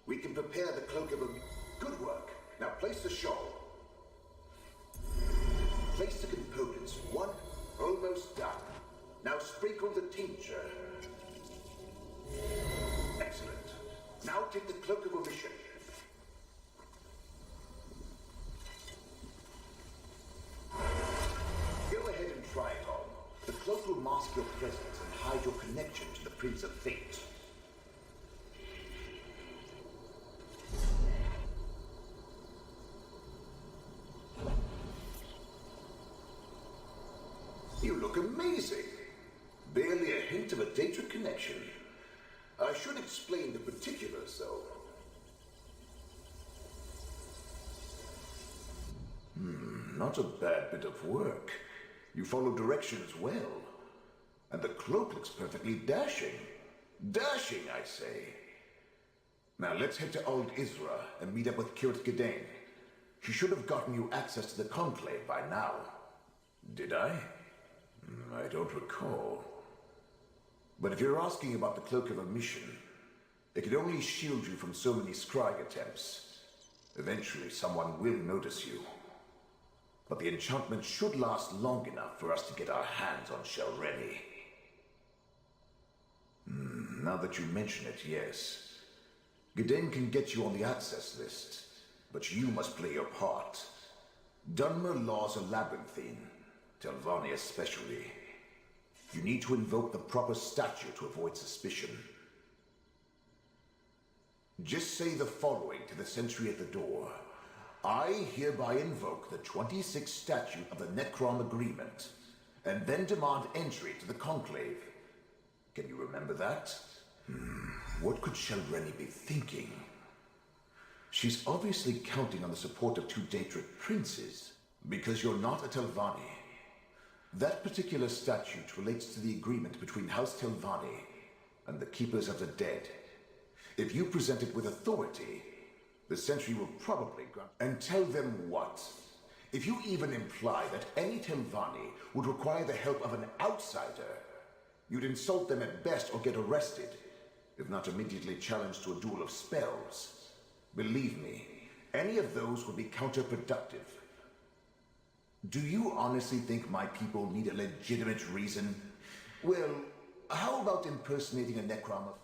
We can prepare the cloak of a... Good work. Now place the shawl. Place the components. One, almost done. Now sprinkle the tincture. Excellent. Now take the cloak of omission. Go ahead and try it on. The cloak will mask your presence and hide your connection to the Prince of Fate. You look amazing. Barely a hint of a data connection. I should explain the particulars, though. Not a bad bit of work. You follow directions well. And the cloak looks perfectly dashing. Dashing, I say. Now let's head to Old Isra and meet up with Kirt Gedane. She should have gotten you access to the Conclave by now. Did I? I don't recall. But if you're asking about the Cloak of Omission, it can only shield you from so many scrying attempts. Eventually, someone will notice you. But the enchantment should last long enough for us to get our hands on Shalreni. Now that you mention it, yes. Gedane can get you on the access list, but you must play your part. Dunmer laws are labyrinthine, Telvanni especially. You need to invoke the proper statue to avoid suspicion. Just say the following to the sentry at the door. I hereby invoke the 26th statute of the Necrom Agreement, and then demand entry to the Conclave. Can you remember that? What could Shalreni be thinking? She's obviously counting on the support of two Daedric princes, because you're not a Telvanni. That particular statute relates to the agreement between House Telvanni and the Keepers of the Dead. If you present it with authority, the sentry will probably grant... And tell them what? If you even imply that any Telvanni would require the help of an outsider, you'd insult them at best or get arrested, if not immediately challenged to a duel of spells. Believe me, any of those would be counterproductive. Do you honestly think my people need a legitimate reason? Well, how about impersonating a Necrom of...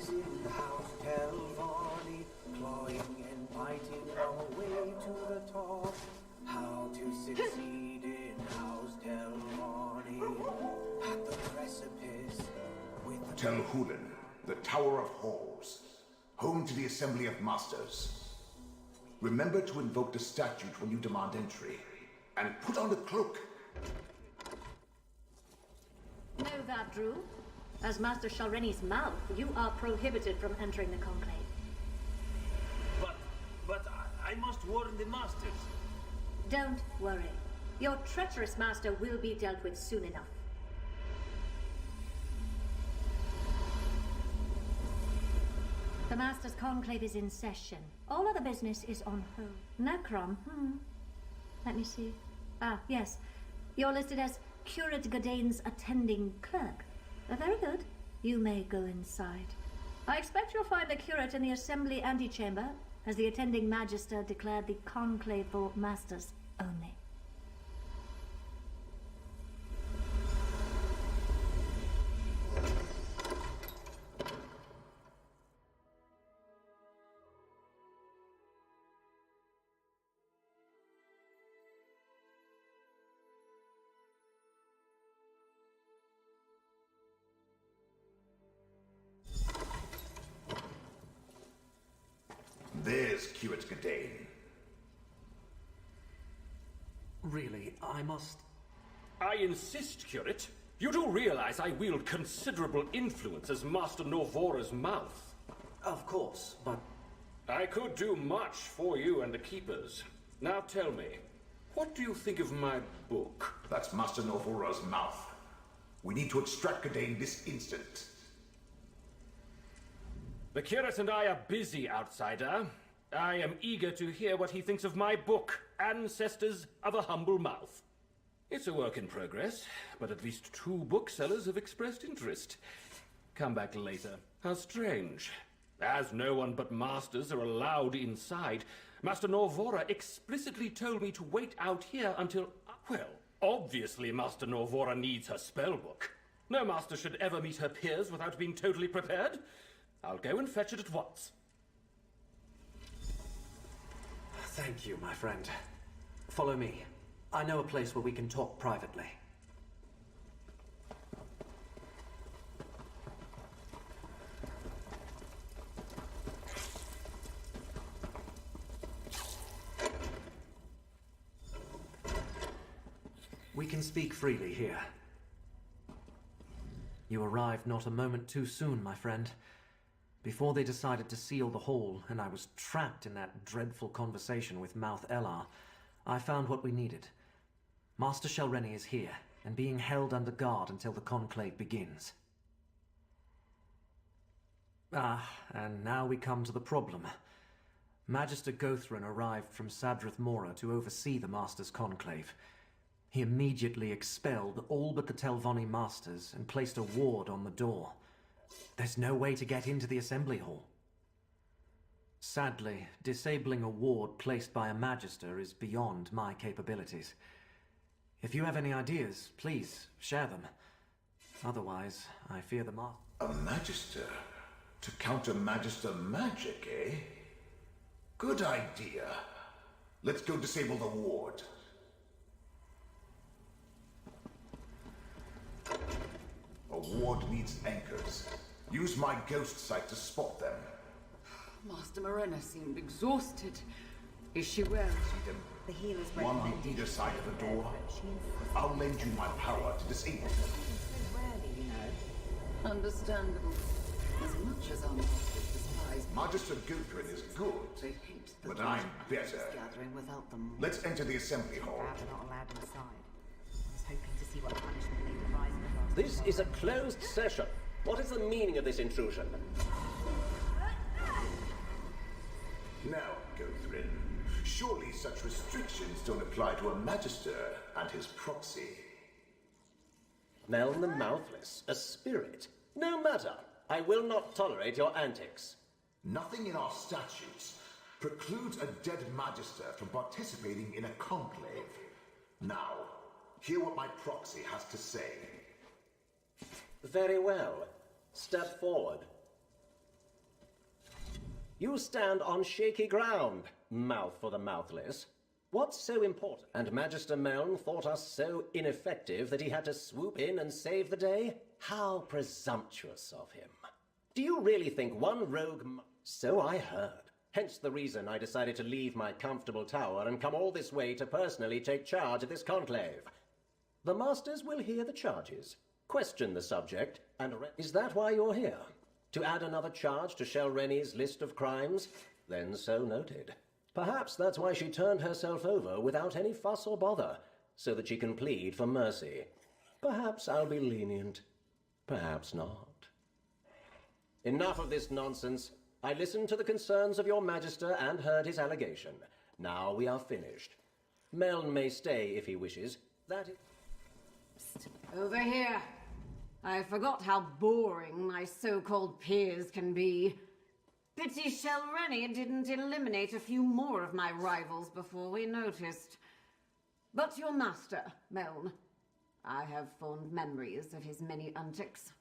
In House Telvanni, clawing and biting our way to the top. How to succeed in House Telvanni, at the precipice with the... Telhulen, the Tower of Halls, home to the Assembly of Masters. Remember to invoke the statute when you demand entry, and put on the cloak. Know that, Drew? As Master Shalreni's mouth, you are prohibited from entering the Conclave. But I must warn the Masters. Don't worry. Your treacherous master will be dealt with soon enough. The Master's Conclave is in session. All other business is on hold. Necrom, Let me see. Ah, yes. You're listed as Curate Gedane's attending clerk. Very good. You may go inside. I expect you'll find the curate in the assembly antechamber, as the attending magister declared the conclave for masters only. There's Curate Gedane. Really, I must... I insist, Curate. You do realize I wield considerable influence as Master Novora's mouth. Of course, but... I could do much for you and the Keepers. Now tell me, what do you think of my book? That's Master Norvora's mouth. We need to extract Gadain this instant. The curate and I are busy, outsider. I am eager to hear what he thinks of my book, Ancestors of a Humble Mouth. It's a work in progress, but at least 2 booksellers have expressed interest. Come back later. How strange. As no one but masters are allowed inside, Master Norvora explicitly told me to wait out here until... Well, obviously Master Norvora needs her spellbook. No master should ever meet her peers without being totally prepared. I'll go and fetch it at once. Thank you, my friend. Follow me. I know a place where we can talk privately. We can speak freely here. You arrived not a moment too soon, my friend. Before they decided to seal the hall, and I was trapped in that dreadful conversation with Mouth Elar, I found what we needed. Master Shelreni is here, and being held under guard until the conclave begins. And now we come to the problem. Magister Gothran arrived from Sadrith Mora to oversee the Master's conclave. He immediately expelled all but the Telvanni Masters and placed a ward on the door. There's no way to get into the assembly hall. Sadly, disabling a ward placed by a Magister is beyond my capabilities. If you have any ideas, please share them. Otherwise, I fear the Master... A Magister? To counter Magister magic, eh? Good idea. Let's go disable the ward. A ward needs anchors. Use my ghost sight to spot them. Master Morena seemed exhausted. Is she well? See them? The healers One on either side of the door. I'll lend you my power to disable them. So rarely, you know. Understandable. As much as our masters despise Magister Gothran is good, they hate the but I'm better. Gathering without them. Let's enter the assembly hall. Crowd are not allowed inside. I was hoping to see what punishment they devise for us. This is a closed session. What is the meaning of this intrusion? Now, Gothran, surely such restrictions don't apply to a Magister and his proxy. Meln the Mouthless, a spirit. No matter. I will not tolerate your antics. Nothing in our statutes precludes a dead Magister from participating in a conclave. Now, hear what my proxy has to say. Very well. Step forward. You stand on shaky ground, Mouth for the Mouthless. What's so important? And Magister Meln thought us so ineffective that he had to swoop in and save the day? How presumptuous of him. Do you really think one rogue So I heard. Hence the reason I decided to leave my comfortable tower and come all this way to personally take charge of this conclave. The Masters will hear the charges, question the subject, and... Is that why you're here? To add another charge to Shelreni's list of crimes? Then so noted. Perhaps that's why she turned herself over without any fuss or bother, so that she can plead for mercy. Perhaps I'll be lenient. Perhaps not. Enough of this nonsense. I listened to the concerns of your Magister and heard his allegation. Now we are finished. Meln may stay if he wishes. That is... Over here. I forgot how boring my so-called peers can be. Pity Shelreni didn't eliminate a few more of my rivals before we noticed. But your master, Meln. I have fond memories of his many antics.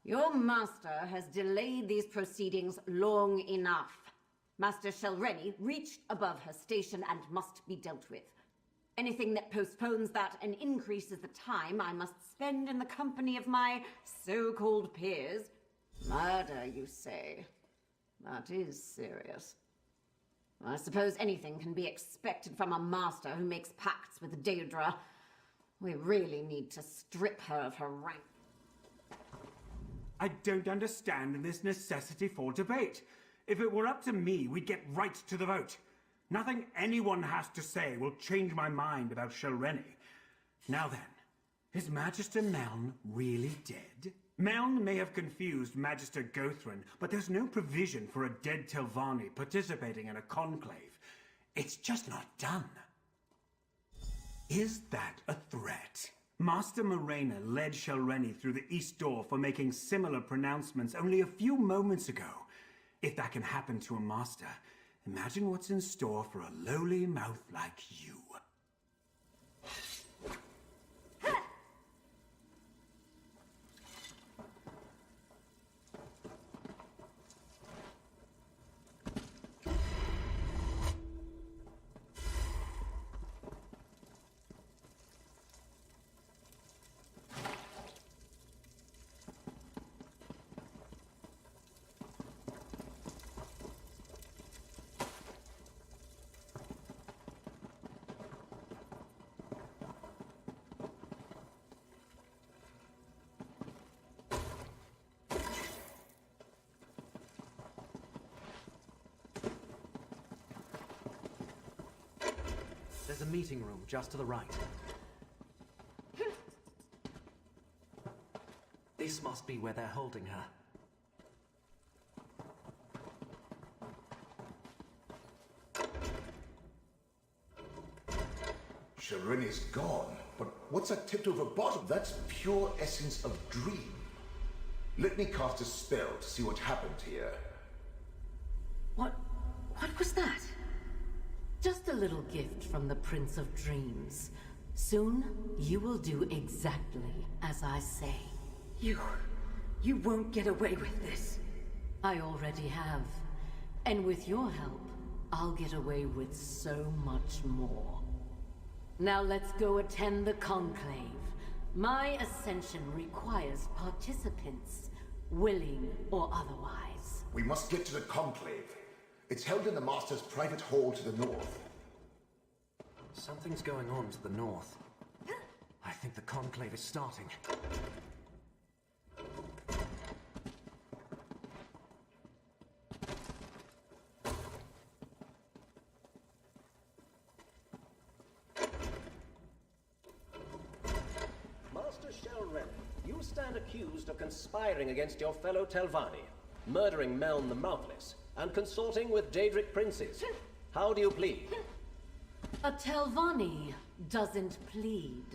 Your master has delayed these proceedings long enough. Master Shelreni reached above her station and must be dealt with. Anything that postpones that and increases the time I must spend in the company of my so-called peers. Murder, you say? That is serious. I suppose anything can be expected from a master who makes pacts with Daedra. We really need to strip her of her rank. I don't understand this necessity for debate. If it were up to me, we'd get right to the vote. Nothing anyone has to say will change my mind about Shelreni. Now then, is Magister Meln really dead? Meln may have confused Magister Gothrin, but there's no provision for a dead Telvanni participating in a conclave. It's just not done. Is that a threat? Master Morena led Shelreni through the East Door for making similar pronouncements only a few moments ago. If that can happen to a master, imagine what's in store for a lowly mouth like you. There's a meeting room just to the right. This must be where they're holding her. Shelreni's gone, but what's that tipped over bottom? That's pure essence of dream. Let me cast a spell to see what happened here. What was that? Just a little gift from the Prince of Dreams. Soon, you will do exactly as I say. You won't get away with this. I already have. And with your help, I'll get away with so much more. Now let's go attend the conclave. My ascension requires participants, willing or otherwise. We must get to the conclave. It's held in the Master's private hall to the north. Something's going on to the north. I think the conclave is starting. Master Shelreni, you stand accused of conspiring against your fellow Telvanni, murdering Meln the Mouthless, and consorting with Daedric princes. How do you plead? A Telvanni doesn't plead.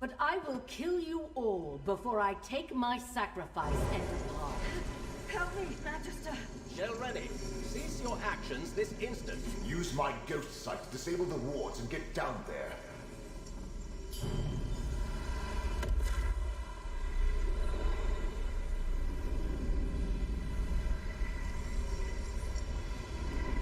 But I will kill you all before I take my sacrifice and depart. Help me, Magister. Shelreni, cease your actions this instant. Use my ghost sight to disable the wards and get down there.